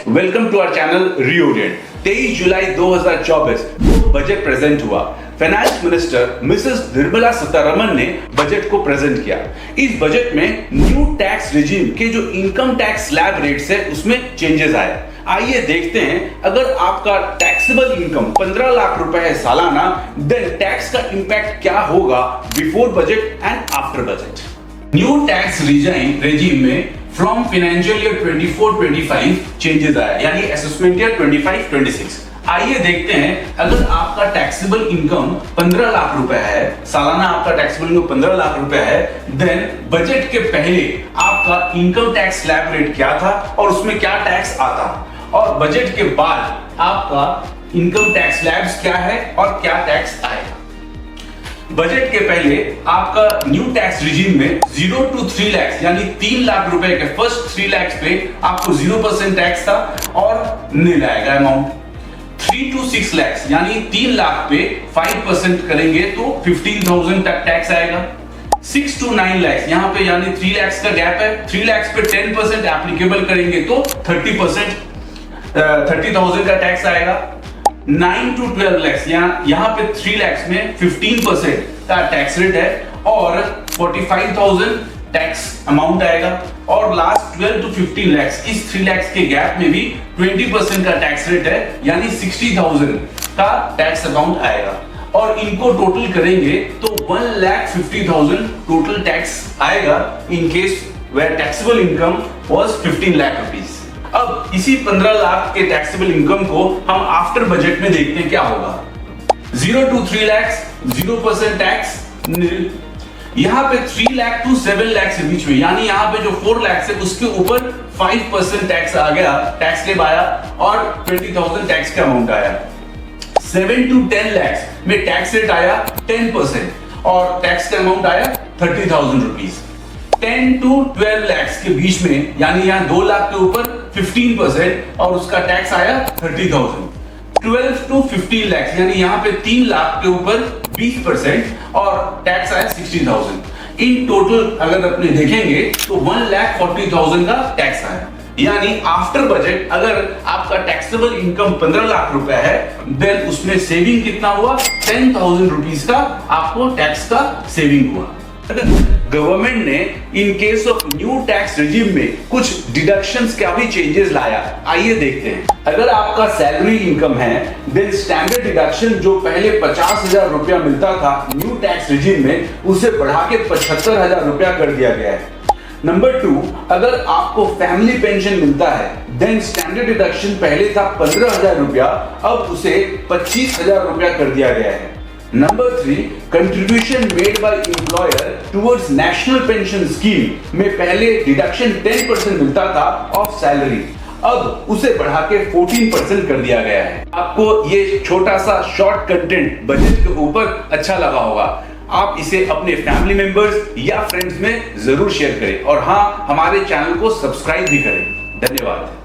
Welcome to our channel Reorient. 23 जुलाई 2024 budget present हुआ। Finance minister Mrs Nirmala Sitharaman ने budget को प्रेजेंट किया। इस बजट में न्यू टैक्स रिजीम के जो इनकम टैक्स स्लैब रेट्स है उसमें चेंजेस आए। आइए देखते हैं, अगर आपका टैक्सेबल इनकम 15 लाख रुपए है सालाना, देन टैक्स का इंपैक्ट क्या होगा before budget and after budget. New tax regime में फ्रॉम फाइनेंशियल ईयर 24-25 चेंजेस आया, यानी असेसमेंट ईयर 25-26। आइए देखते हैं, अगर आपका टैक्सेबल इनकम 15 लाख रुपए है सालाना, आपका टैक्सेबल इनकम 15 लाख रुपए है, देन बजट के पहले आपका इनकम टैक्स स्लैब रेट क्या था और उसमें क्या टैक्स आता, और बजट के बाद आपका इनकम टैक्स स्लैब्स क्या है और क्या टैक्स आएगा। बजट के पहले आपका न्यू टैक्स रिजीम में 0 to 3 लाख यानी 3 लाख रुपए के फर्स्ट 3 लाख पे आपको 0% टैक्स था और नील आएगा अमाउंट। 3 to 6 लाख यानी 3 लाख पे 5% करेंगे तो 15,000 तक टैक्स आएगा। 6 to 9 लाख यहाँ पे यानी 3 लाख का गैप है, 3 लाख पे 10% एप्लीकेबल करेंगे तो 30,000 का टैक्स आएगा। 9 to 12 लाख यहाँ पे 3 लाख में 15% का टैक्स रेट है और 45,000 टैक्स अमाउंट आएगा। और लास्ट 12 to 15 लाख, इस 3 लाख के गैप में भी 20% का टैक्स रेट है, यानी 60,000 का टैक्स अमाउंट आएगा। और इनको टोटल करेंगे तो 1,50,000 टोटल टैक्स आएगा in case where taxable income was 15 lakh rupees. अब इसी 15 लाख के टैक्सेबल इनकम को हम आफ्टर बजट में देखते हैं क्या होगा। 0 to 3 लाख 0% टैक्स, यहाँ पे 3 लाख to 7 लाख के बीच में, यानी यहाँ पे जो 4 लाख है उसके ऊपर 5% टैक्स आ गया, टैक्स स्लैब आया और 20,000 टैक्स का अमाउंट आया। 7 to 10 लाख में टैक्स रेट आया 10% और टैक्स का अमाउंट आया 30,000 रुपीज। 10 to 12 लाख के बीच में, यानी यहाँ 2 लाख के ऊपर 15% और उसका टैक्स आया 30,000। 12 to 15 लाख यानी यहाँ पे 3 लाख के ऊपर 20% और टैक्स आया 60,000। इन टोटल अगर अपने देखेंगे तो 1,40,000 का टैक्स आया। यानी आफ्टर बजट अगर आपका टैक्सेबल इनकम 15 लाख रुपए है, देन उसमें सेविंग कितना हुआ, 10,000 रुपीज का आपको टैक्स का सेविंग हुआ। गवर्नमेंट ने in case of new tax regime में कुछ डिडक्शंस का भी चेंजेस लाया। आइए देखते हैं। अगर आपका सैलरी इनकम है, देन स्टैंडर्ड डिडक्शन जो पहले 50,000 रुपया मिलता था न्यू टैक्स रिजीम में, उसे बढ़ा के 75,000 रुपया कर दिया गया है। नंबर 2, अगर आपको फैमिली पेंशन मिलता है, देन स्टैंडर्ड डिडक्शन पहले था 15,000 रुपया, अब उसे 25,000 रुपया कर दिया गया है। Number 3, contribution made by employer towards national pension scheme में पहले डिडक्शन 10% मिलता था ऑफ सैलरी, अब उसे बढ़ा के 14% कर दिया गया है। आपको ये छोटा सा शॉर्ट कंटेंट बजट के ऊपर अच्छा लगा होगा, आप इसे अपने फैमिली मेंबर्स या फ्रेंड्स में जरूर शेयर करें और हाँ, हमारे चैनल को सब्सक्राइब भी करें। धन्यवाद।